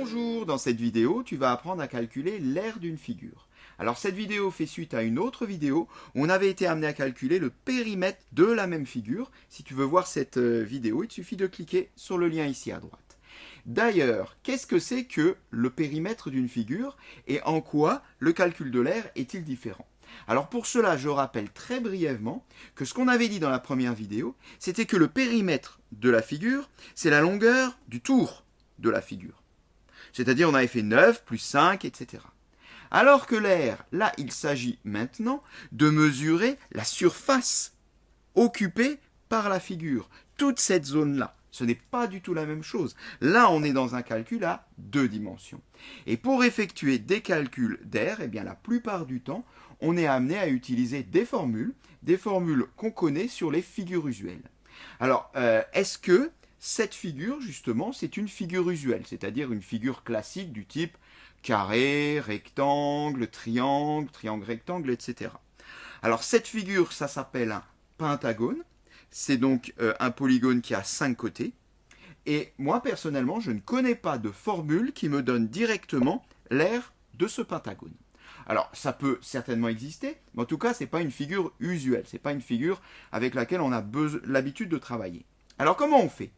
Bonjour, dans cette vidéo, tu vas apprendre à calculer l'aire d'une figure. Alors cette vidéo fait suite à une autre vidéo où on avait été amené à calculer le périmètre de la même figure. Si tu veux voir cette vidéo, il te suffit de cliquer sur le lien ici à droite. D'ailleurs, qu'est-ce que c'est que le périmètre d'une figure et en quoi le calcul de l'aire est-il différent? Alors pour cela, je rappelle très brièvement que ce qu'on avait dit dans la première vidéo, c'était que le périmètre de la figure, c'est la longueur du tour de la figure. C'est-à-dire on avait fait 9 plus 5, etc. Alors que l'aire, là, il s'agit maintenant de mesurer la surface occupée par la figure. Toute cette zone-là, ce n'est pas du tout la même chose. Là, on est dans un calcul à 2 dimensions. Et pour effectuer des calculs d'aire, eh bien, la plupart du temps, on est amené à utiliser des formules qu'on connaît sur les figures usuelles. Alors, est-ce que cette figure, justement, c'est une figure usuelle, c'est-à-dire une figure classique du type carré, rectangle, triangle, triangle-rectangle, etc. Alors, cette figure, ça s'appelle un pentagone. C'est donc un polygone qui a 5 côtés. Et moi, personnellement, je ne connais pas de formule qui me donne directement l'aire de ce pentagone. Alors, ça peut certainement exister, mais en tout cas, ce n'est pas une figure usuelle. Ce n'est pas une figure avec laquelle on a l'habitude de travailler. Alors, comment on fait?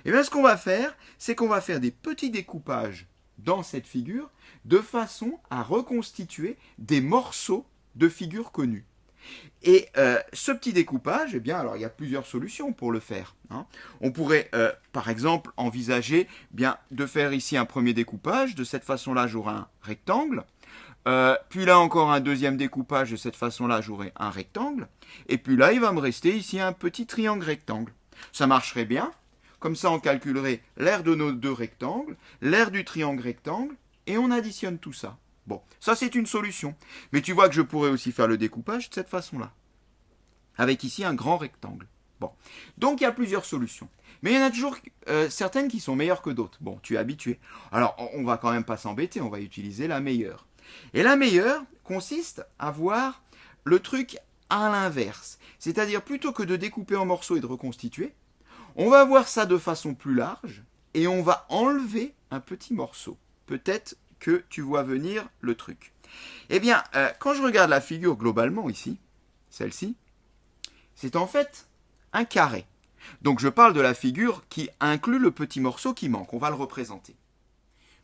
Eh bien, ce qu'on va faire, c'est qu'on va faire des petits découpages dans cette figure de façon à reconstituer des morceaux de figures connues. Et ce petit découpage, eh bien, alors il y a plusieurs solutions pour le faire. On pourrait, par exemple, envisager bien de faire ici un premier découpage. De cette façon-là, j'aurai un rectangle. Puis là encore un deuxième découpage. De cette façon-là, j'aurai un rectangle. Et puis là, il va me rester ici un petit triangle rectangle. Ça marcherait bien. Comme ça, on calculerait l'aire de nos deux rectangles, l'aire du triangle rectangle, et on additionne tout ça. Bon, ça c'est une solution. Mais tu vois que je pourrais aussi faire le découpage de cette façon-là. Avec ici un grand rectangle. Bon, donc il y a plusieurs solutions. Mais il y en a toujours certaines qui sont meilleures que d'autres. Bon, tu es habitué. Alors, on va quand même pas s'embêter, on va utiliser la meilleure. Et la meilleure consiste à voir le truc à l'inverse. C'est-à-dire, plutôt que de découper en morceaux et de reconstituer, on va voir ça de façon plus large et on va enlever un petit morceau. Peut-être que tu vois venir le truc. Eh bien, quand je regarde la figure globalement ici, celle-ci, c'est en fait un carré. Donc je parle de la figure qui inclut le petit morceau qui manque. On va le représenter.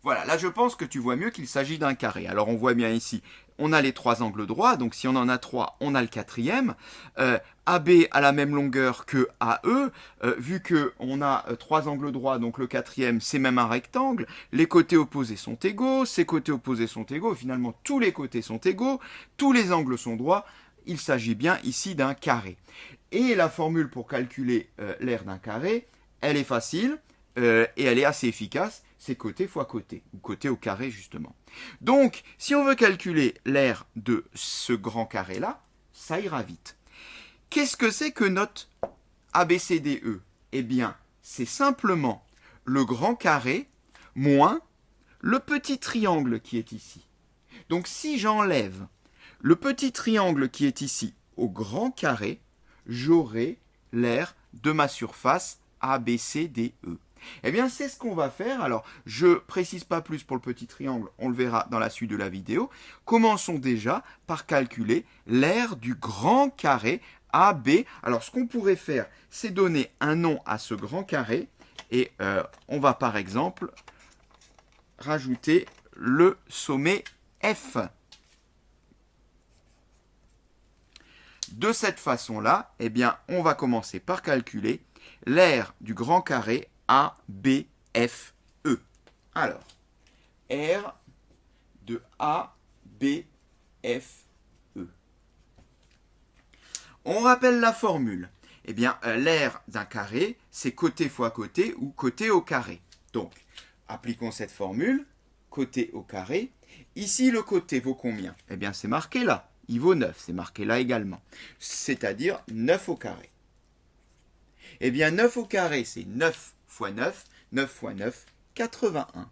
Voilà, là je pense que tu vois mieux qu'il s'agit d'un carré. Alors on voit bien ici, on a les 3 angles droits, donc si on en a 3, on a le quatrième. AB a la même longueur que AE, vu qu'on a 3 angles droits, donc le quatrième c'est même un rectangle, les côtés opposés sont égaux, ces côtés opposés sont égaux, finalement tous les côtés sont égaux, tous les angles sont droits, il s'agit bien ici d'un carré. Et la formule pour calculer l'aire d'un carré, elle est facile et elle est assez efficace. C'est côté fois côté, ou côté au carré justement. Donc, si on veut calculer l'aire de ce grand carré-là, ça ira vite. Qu'est-ce que c'est que notre ABCDE? Eh bien, c'est simplement le grand carré moins le petit triangle qui est ici. Donc, si j'enlève le petit triangle qui est ici au grand carré, j'aurai l'aire de ma surface ABCDE. Eh bien, c'est ce qu'on va faire. Alors, je ne précise pas plus pour le petit triangle, on le verra dans la suite de la vidéo. Commençons déjà par calculer l'aire du grand carré AB. Alors, ce qu'on pourrait faire, c'est donner un nom à ce grand carré. Et on va par exemple rajouter le sommet F. De cette façon-là, eh bien, on va commencer par calculer l'aire du grand carré A, B, F, E. Alors, R de A, B, F, E. On rappelle la formule. Eh bien, l'aire d'un carré, c'est côté fois côté ou côté au carré. Donc, appliquons cette formule, côté au carré. Ici, le côté vaut combien? Eh bien, c'est marqué là. Il vaut 9, c'est marqué là également. C'est-à-dire 9 au carré. Eh bien, 9 au carré, c'est 9 fois 9. 9 fois 9, 81.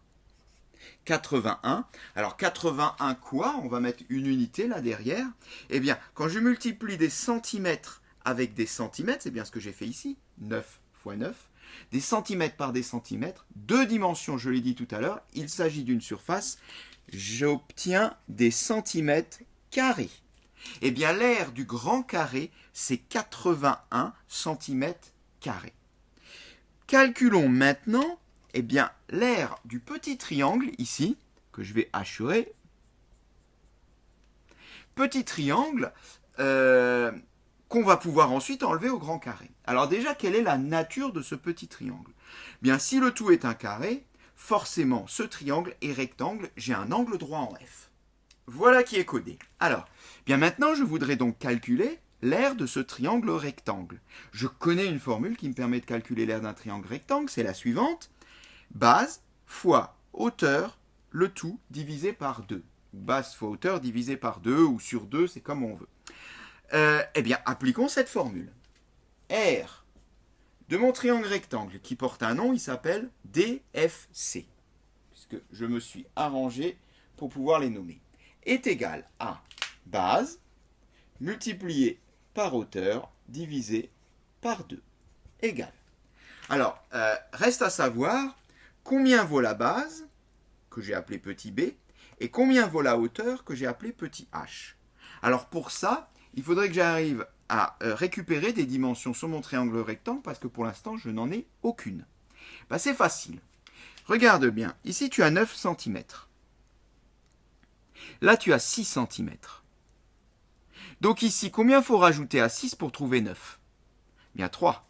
81. Alors, 81 quoi? On va mettre une unité là derrière. Eh bien, quand je multiplie des centimètres avec des centimètres, c'est bien ce que j'ai fait ici. 9 fois 9. des centimètres par des centimètres, deux dimensions, je l'ai dit tout à l'heure, il s'agit d'une surface, j'obtiens des centimètres carrés. Eh bien, l'aire du grand carré, c'est 81 centimètres carrés. Calculons maintenant, eh bien, l'aire du petit triangle, ici, que je vais hachurer. Petit triangle qu'on va pouvoir ensuite enlever au grand carré. Alors déjà, quelle est la nature de ce petit triangle? Bien, si le tout est un carré, forcément, ce triangle est rectangle, j'ai un angle droit en F. Voilà qui est codé. Alors, bien maintenant, je voudrais donc calculer l'aire de ce triangle rectangle. Je connais une formule qui me permet de calculer l'aire d'un triangle rectangle, c'est la suivante. Base fois hauteur, le tout divisé par 2. Base fois hauteur divisé par 2 ou sur 2, c'est comme on veut. Eh bien, appliquons cette formule. R de mon triangle rectangle qui porte un nom, il s'appelle DFC, puisque je me suis arrangé pour pouvoir les nommer, est égal à base multiplié par hauteur divisé par 2 égale. Alors, reste à savoir combien vaut la base, que j'ai appelée petit b, et combien vaut la hauteur, que j'ai appelée petit h. Alors pour ça, il faudrait que j'arrive à récupérer des dimensions sur mon triangle rectangle, parce que pour l'instant, je n'en ai aucune. Ben, c'est facile. Regarde bien, ici tu as 9 cm. Là tu as 6 cm. Donc ici, combien il faut rajouter à 6 pour trouver 9? Bien 3.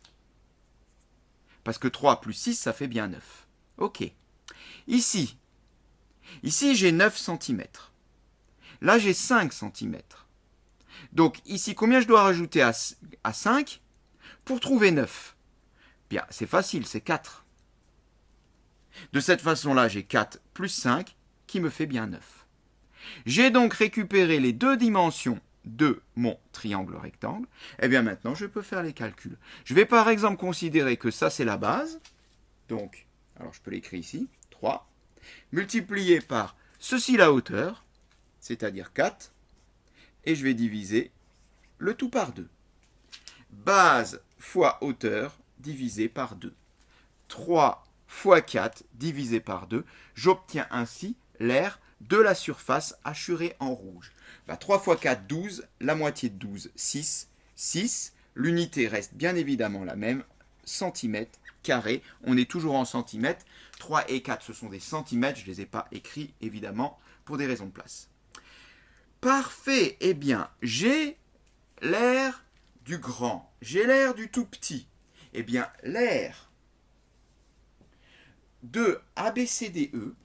Parce que 3 plus 6, ça fait bien 9. Ok. Ici j'ai 9 cm. Là, j'ai 5 cm. Donc ici, combien je dois rajouter à 5 pour trouver 9? Bien, c'est facile, c'est 4. De cette façon-là, j'ai 4 plus 5 qui me fait bien 9. J'ai donc récupéré les deux dimensions de mon triangle rectangle. Et bien maintenant, je peux faire les calculs. Je vais par exemple considérer que ça, c'est la base. Donc, alors je peux l'écrire ici, 3, multiplié par ceci la hauteur, c'est-à-dire 4, et je vais diviser le tout par 2. Base fois hauteur divisé par 2. 3 fois 4 divisé par 2. J'obtiens ainsi l'aire de la surface hachurée en rouge. 3 fois 4, 12. La moitié de 12, 6. 6. L'unité reste bien évidemment la même. Centimètres carrés. On est toujours en centimètres. 3 et 4, ce sont des centimètres. Je ne les ai pas écrits, évidemment, pour des raisons de place. Parfait. Eh bien, j'ai l'aire du grand. J'ai l'aire du tout petit. Eh bien, l'aire de ABCDE,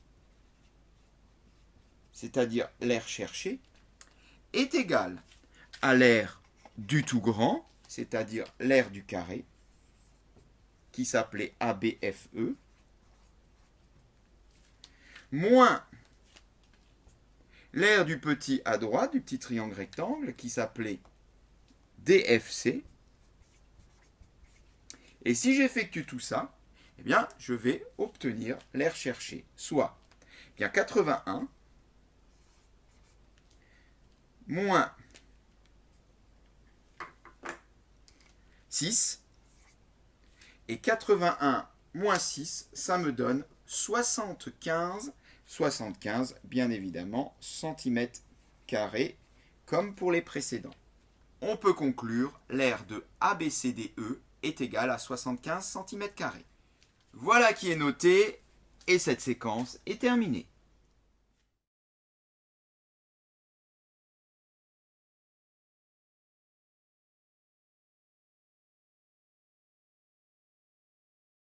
c'est-à-dire l'aire cherchée, est égale à l'aire du tout grand, c'est-à-dire l'aire du carré, qui s'appelait ABFE, moins l'aire du petit à droite, du petit triangle rectangle, qui s'appelait DFC. Et si j'effectue tout ça, eh bien, je vais obtenir l'aire cherchée, soit eh bien 81 moins 6, et 81 moins 6, ça me donne 75, bien évidemment, centimètres carrés, comme pour les précédents. On peut conclure, l'aire de ABCDE est égale à 75 cm². Voilà qui est noté, et cette séquence est terminée.